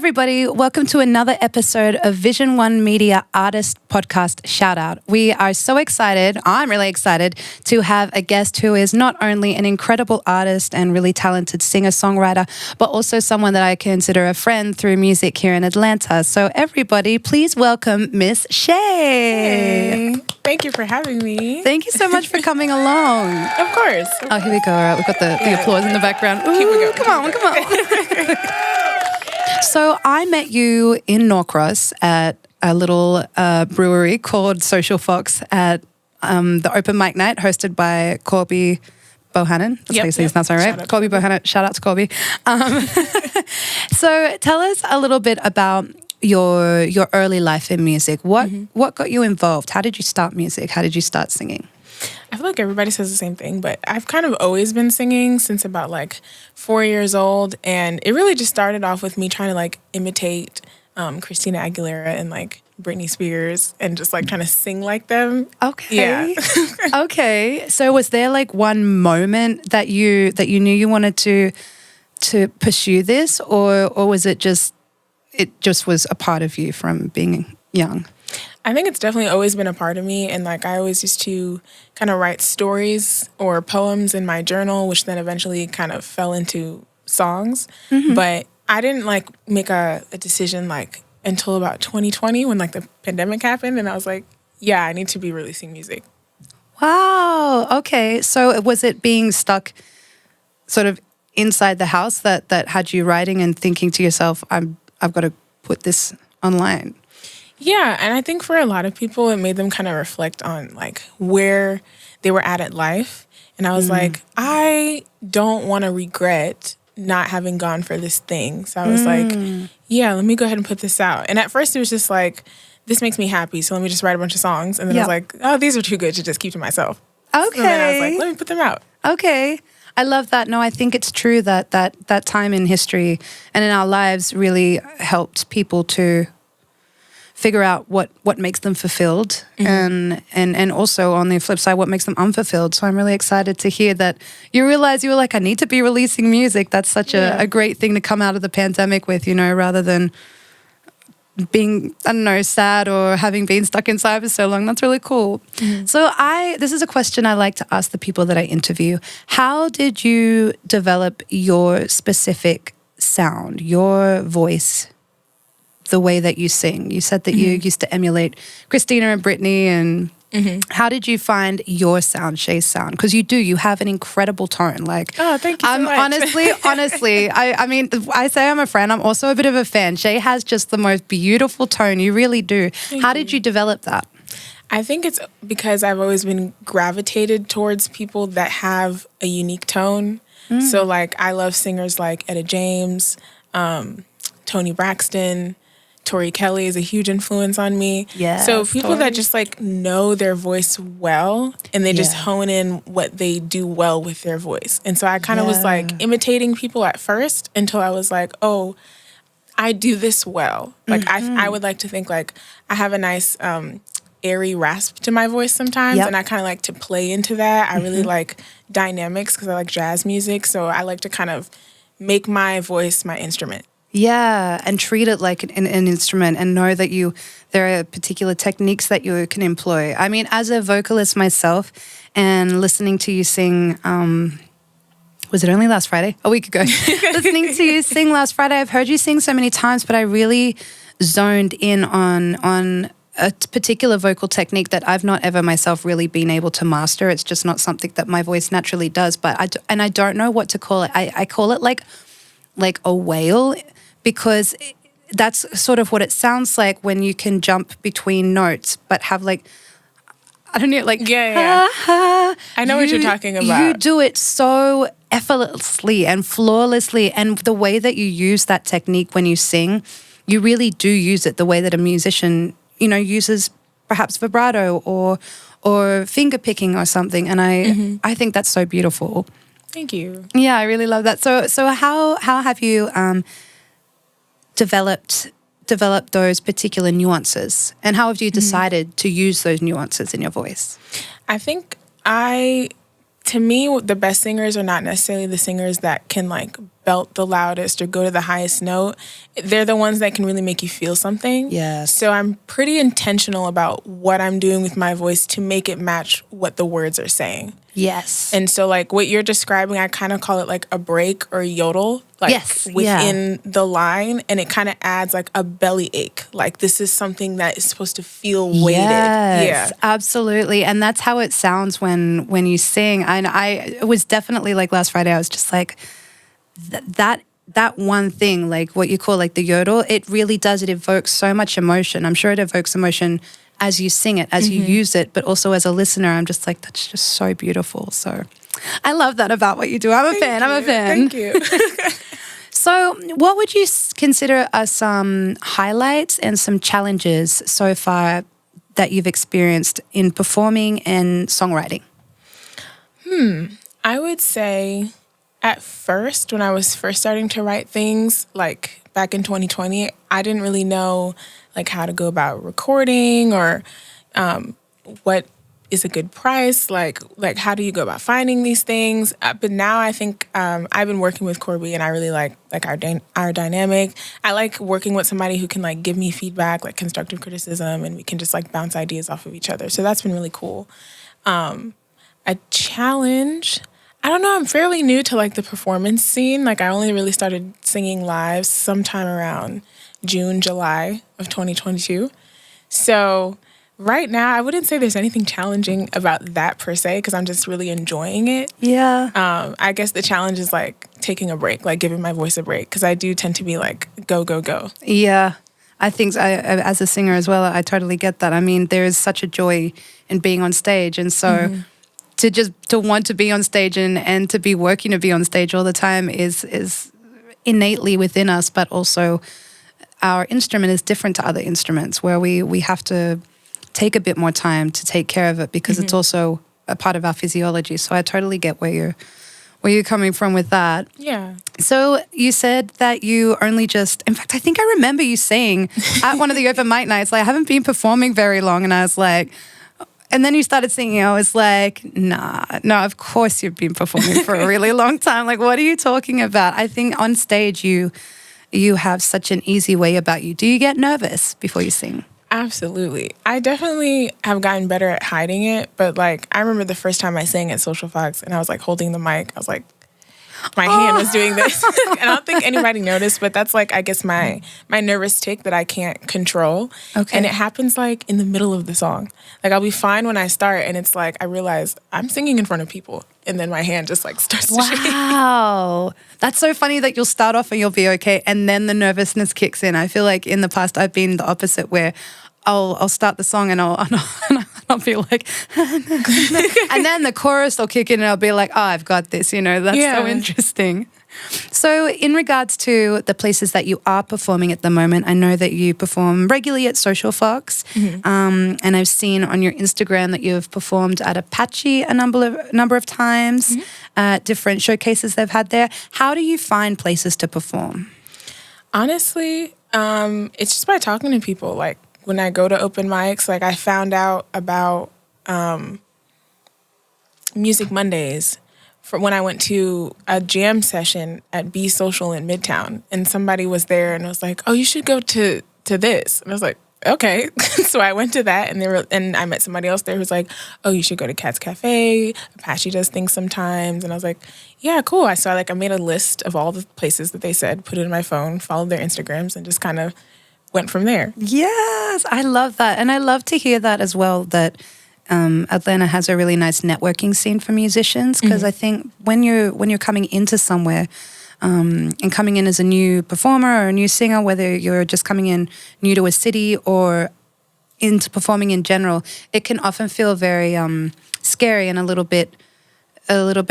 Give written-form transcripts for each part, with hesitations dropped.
everybody. Welcome to another episode of Vision One Media Artist Podcast Shoutout. We are so excited, I'm really excited, to have a guest who is not only an incredible artist and really talented singer-songwriter, but also someone that I consider a friend through music here in Atlanta. So everybody, please welcome Miss SHEA. Hey, thank you for having me. Thank you so much for coming along. Of course. Oh, here we go. All right, we've got the applause in the background. Ooh, Keep it come going. on. So I met you in Norcross at a little brewery called Social Fox at the open mic night hosted by Corby Bohannon. That's how you say his last name, right? Corby Bohannon. Shout out to Corby. So tell us a little bit about your early life in music. What got you involved? How did you start music? How did you start singing? I feel like everybody says the same thing, but I've kind of always been singing since about 4 years old. And it really just started off with me trying to imitate Christina Aguilera and Britney Spears and just trying to sing like them. Okay. Yeah. Okay. So was there one moment that you knew you wanted to pursue this, or was it just was a part of you from being young? I think it's definitely always been a part of me. And I always used to kind of write stories or poems in my journal, which then eventually kind of fell into songs. Mm-hmm. But I didn't make a decision until about 2020 when the pandemic happened. And I was like, yeah, I need to be releasing music. Wow. Okay. So was it being stuck sort of inside the house that had you writing and thinking to yourself, I've got to put this online? Yeah, and I think for a lot of people, it made them kind of reflect on where they were at life. And I was like, I don't want to regret not having gone for this thing. So I was yeah, let me go ahead and put this out. And at first it was just this makes me happy, so let me just write a bunch of songs. And then I was like, oh, these are too good to just keep to myself. Okay. So then I was like, let me put them out. Okay. I love that. No, I think it's true that time in history and in our lives really helped people to figure out what makes them fulfilled, and also on the flip side, what makes them unfulfilled. So I'm really excited to hear that you realize you were I need to be releasing music. That's such a great thing to come out of the pandemic with, rather than being, I don't know, sad or having been stuck inside for so long. That's really cool. Mm-hmm. So this is a question I like to ask the people that I interview. How did you develop your specific sound, your voice, the way that you sing? You said that you used to emulate Christina and Britney, and how did you find your sound, SHEA's sound? Because you have an incredible tone. Oh, thank you so much. honestly, I mean, I say I'm a friend, I'm also a bit of a fan. SHEA has just the most beautiful tone. You really do. How did you develop that? I think it's because I've always been gravitated towards people that have a unique tone. So I love singers like Etta James, Toni Braxton. Tori Kelly is a huge influence on me. Yeah. So people that just know their voice well, and they just hone in what they do well with their voice. And so I kind of was imitating people at first until I was like, oh, I do this well. I would like to think I have a nice airy rasp to my voice sometimes, and I kind of like to play into that. I really like dynamics because I like jazz music. So I like to kind of make my voice my instrument. Yeah, and treat it like an instrument, and know that there are particular techniques that you can employ. I mean, as a vocalist myself, and listening to you sing, was it only last Friday? A week ago. Listening to you sing last Friday, I've heard you sing so many times, but I really zoned in on a particular vocal technique that I've not ever myself really been able to master. It's just not something that my voice naturally does, but I don't know what to call it. I call it like a wail, because that's sort of what it sounds like when you can jump between notes, but have I don't know, I know what you're talking about. You do it so effortlessly and flawlessly, and the way that you use that technique when you sing, you really do use it the way that a musician, uses perhaps vibrato or finger picking or something, and I think that's so beautiful. Thank you. Yeah, I really love that. So how have you developed those particular nuances, and how have you decided to use those nuances in your voice? I think to me, the best singers are not necessarily the singers that can belt the loudest or go to the highest note, they're the ones that can really make you feel something. Yes. So I'm pretty intentional about what I'm doing with my voice to make it match what the words are saying. Yes. And so like what you're describing, I kind of call it like a break or yodel, like within the line. And it kind of adds like a belly ache. Like this is something that is supposed to feel weighted. Yes, absolutely. And that's how it sounds when you sing. And it was definitely like last Friday, I was just like, that one thing, like what you call like the yodel, it really does. It evokes so much emotion. I'm sure it evokes emotion as you sing it, as you use it, but also as a listener, I'm just like, that's just so beautiful. So I love that about what you do. I'm a fan. Thank you. So what would you consider are some highlights and some challenges so far that you've experienced in performing and songwriting? I would say at first, when I was first starting to write things, like back in 2020, I didn't really know like how to go about recording or what is a good price, like how do you go about finding these things. But now I think I've been working with Corby and I really like our dynamic. I like working with somebody who can like give me feedback, like constructive criticism, and we can just like bounce ideas off of each other. So that's been really cool. A challenge, I don't know, I'm fairly new to like the performance scene. Like I only really started singing live sometime around June, July of 2022. So right now, I wouldn't say there's anything challenging about that per se, because I'm just really enjoying it. Yeah. I guess the challenge is like taking a break, like giving my voice a break, because I do tend to be like, go, go, go. Yeah. I think as a singer as well, I totally get that. I mean, there is such a joy in being on stage. And so to want to be on stage and to be working to be on stage all the time is innately within us, but also our instrument is different to other instruments where we have to take a bit more time to take care of it because it's also a part of our physiology. So I totally get where you're coming from with that. Yeah. So you said that you only in fact, I think I remember you saying at one of the open mic nights, like, I haven't been performing very long. And I was like, and then you started singing. I was like, no, of course you've been performing for a really long time. Like, what are you talking about? I think on stage you have such an easy way about you. Do you get nervous before you sing? Absolutely. I definitely have gotten better at hiding it. But like, I remember the first time I sang at Social Fox and I was like holding the mic. I was like, my hand was doing this. And I don't think anybody noticed, but that's like, I guess my nervous tick that I can't control. Okay. And it happens like in the middle of the song. Like I'll be fine when I start and it's like, I realize I'm singing in front of people. And then my hand just like starts to shake. Wow. That's so funny that you'll start off and you'll be okay and then the nervousness kicks in. I feel like in the past I've been the opposite where I'll start the song and I'll be like, and then the chorus will kick in and I'll be like, oh, I've got this, that's so interesting. So in regards to the places that you are performing at the moment, I know that you perform regularly at Social Fox, and I've seen on your Instagram that you've performed at Apache a number of times, different showcases they've had there. How do you find places to perform? Honestly, it's just by talking to people. Like when I go to open mics, like I found out about Music Mondays for when I went to a jam session at Be Social in Midtown, and somebody was there and was like, "Oh, you should go to this." And I was like, "Okay." So I went to that, and I met somebody else there who was like, "Oh, you should go to Cat's Cafe. Apache does things sometimes." And I was like, "Yeah, cool." I made a list of all the places that they said, put it in my phone, followed their Instagrams, and just kind of went from there. Yes, I love that, and I love to hear that as well. That Atlanta has a really nice networking scene for musicians, because I think when you're coming into somewhere and coming in as a new performer or a new singer, whether you're just coming in new to a city or into performing in general, it can often feel very scary and a little bit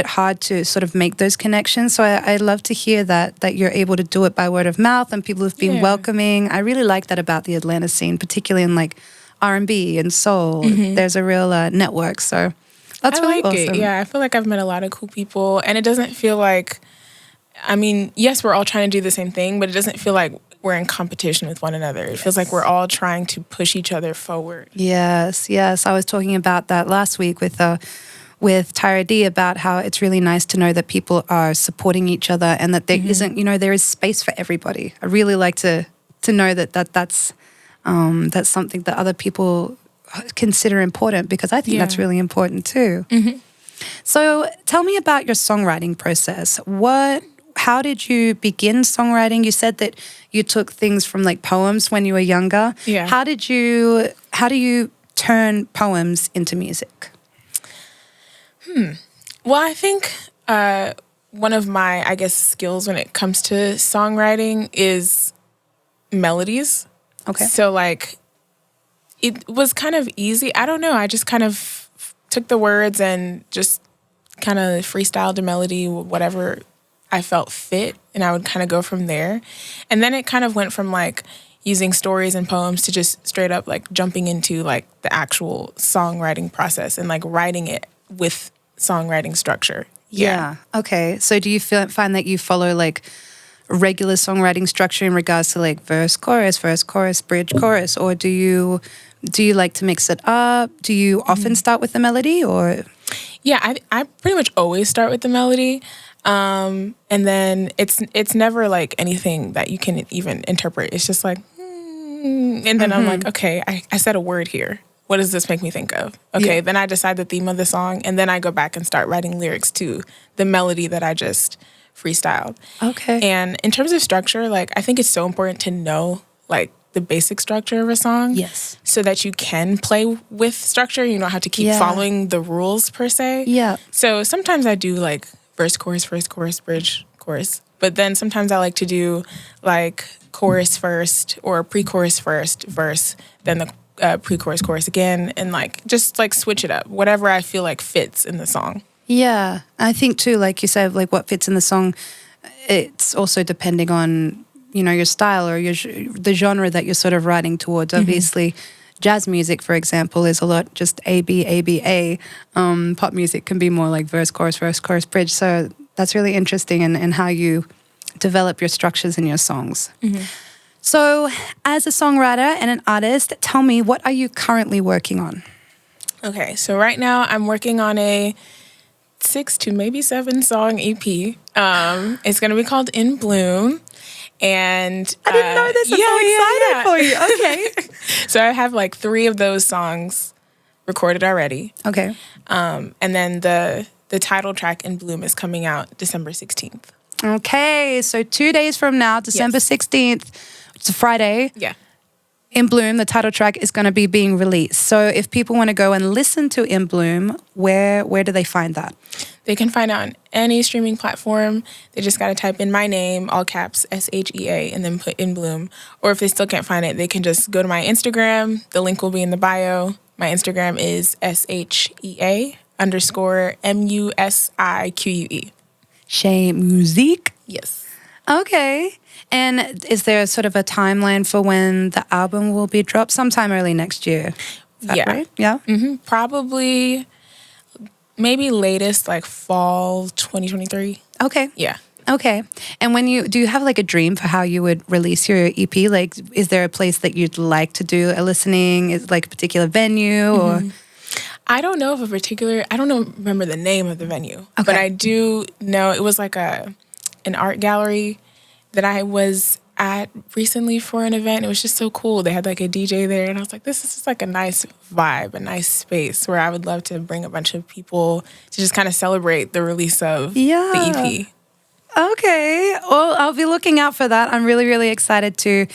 hard to sort of make those connections. So I love to hear that you're able to do it by word of mouth and people have been welcoming. I really like that about the Atlanta scene, particularly in like R&B and soul. There's a real network. So that's really awesome. Yeah, I feel like I've met a lot of cool people, and it doesn't feel like, I mean, yes, we're all trying to do the same thing, but it doesn't feel like we're in competition with one another. It feels like we're all trying to push each other forward. Yes. I was talking about that last week with with Tyra D about how it's really nice to know that people are supporting each other and that there isn't, there is space for everybody. I really like to know that's something that other people consider important, because I think that's really important too. So tell me about your songwriting process. How did you begin songwriting? You said that you took things from like poems when you were younger. Yeah. How do you turn poems into music? Well, I think one of my, I guess, skills when it comes to songwriting is melodies. Okay. So like it was kind of easy. I don't know. I just kind of took the words and just kind of freestyled a melody, whatever I felt fit, and I would kind of go from there. And then it kind of went from like using stories and poems to just straight up like jumping into like the actual songwriting process and like writing it with songwriting structure. Yeah. Okay. So do you find that you follow like regular songwriting structure in regards to like verse, chorus, bridge, chorus, or do you like to mix it up? Do you often start with the melody, or? Yeah, I pretty much always start with the melody. And then it's never like anything that you can even interpret. It's just like, and then I'm like, okay, I said a word here. What does this make me think of? Okay, then I decide the theme of the song, and then I go back and start writing lyrics to the melody that I just freestyled. Okay. And in terms of structure, like I think it's so important to know like the basic structure of a song. Yes. So that you can play with structure. You don't have to keep following the rules per se. Yeah. So sometimes I do like verse, chorus, bridge, chorus. But then sometimes I like to do like chorus first or pre-chorus first, verse, then the pre-chorus, chorus again, and like just like switch it up, whatever I feel like fits in the song. Yeah. I think too, like you said, like what fits in the song, it's also depending on, your style or the genre that you're sort of writing towards. Obviously, jazz music, for example, is a lot just A, B, A, B, A. Pop music can be more like verse, chorus, bridge. So that's really interesting in how you develop your structures in your songs. So as a songwriter and an artist, tell me, what are you currently working on? Okay, so right now I'm working on a 6 to maybe 7 song EP. It's going to be called In Bloom. And I didn't know this. I'm so excited for you. Okay. So I have like 3 of those songs recorded already. Okay. And then the title track In Bloom is coming out December 16th. Okay. So 2 days from now, December 16th, it's a Friday. Yeah. In Bloom, the title track is going to be being released. So if people want to go and listen to In Bloom, where do they find that? They can find it on any streaming platform. They just got to type in my name, all caps, SHEA, and then put In Bloom. Or if they still can't find it, they can just go to my Instagram. The link will be in the bio. My Instagram is SHEA_MUSIQUE. Shea Musique? Yes. Okay. And is there sort of a timeline for when the album will be dropped? Sometime early next year. Is that right? Yeah. Probably maybe latest like fall 2023. Okay. Yeah. Okay. And do you have like a dream for how you would release your EP? Like, is there a place that you'd like to do a listening? Is it like a particular venue or? I don't know of I don't remember the name of the venue, but I do know it was like an art gallery that I was at recently for an event. It was just so cool. They had like a DJ there, and I was like, this is just like a nice vibe, a nice space where I would love to bring a bunch of people to just kind of celebrate the release of the EP. Okay. Well, I'll be looking out for that. I'm really, really excited to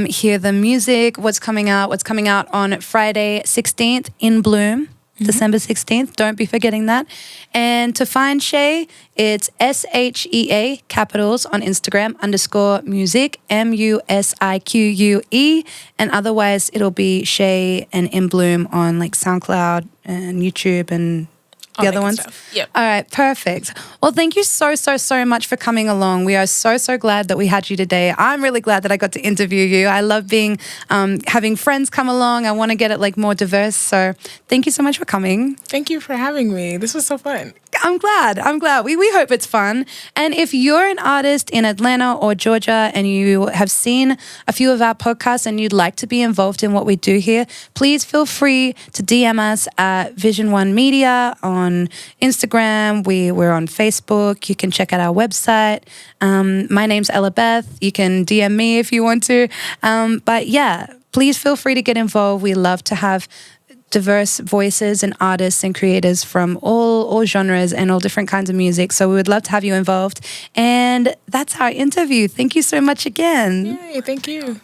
hear the music, what's coming out on Friday 16th, In Bloom. December 16th. Don't be forgetting that. And to find Shea, it's SHEA, capitals, on Instagram, _music, MUSIQUE. And otherwise, it'll be Shea and In Bloom on like SoundCloud and YouTube and the other ones. Yep. All right, perfect. Well, thank you so much for coming along. We are so glad that we had you today. I'm really glad that I got to interview you. I love having friends come along. I want to get it like more diverse. So thank you so much for coming. Thank you for having me. This was so fun. I'm glad. We hope it's fun. And if you're an artist in Atlanta or Georgia and you have seen a few of our podcasts and you'd like to be involved in what we do here, please feel free to DM us at Vision One Media on Instagram. We're on Facebook. You can check out our website. My name's Ella Beth. You can DM me if you want to. But yeah, please feel free to get involved. We love to have diverse voices and artists and creators from all genres and all different kinds of music. So we would love to have you involved. And that's our interview. Thank you so much again. Yay, thank you.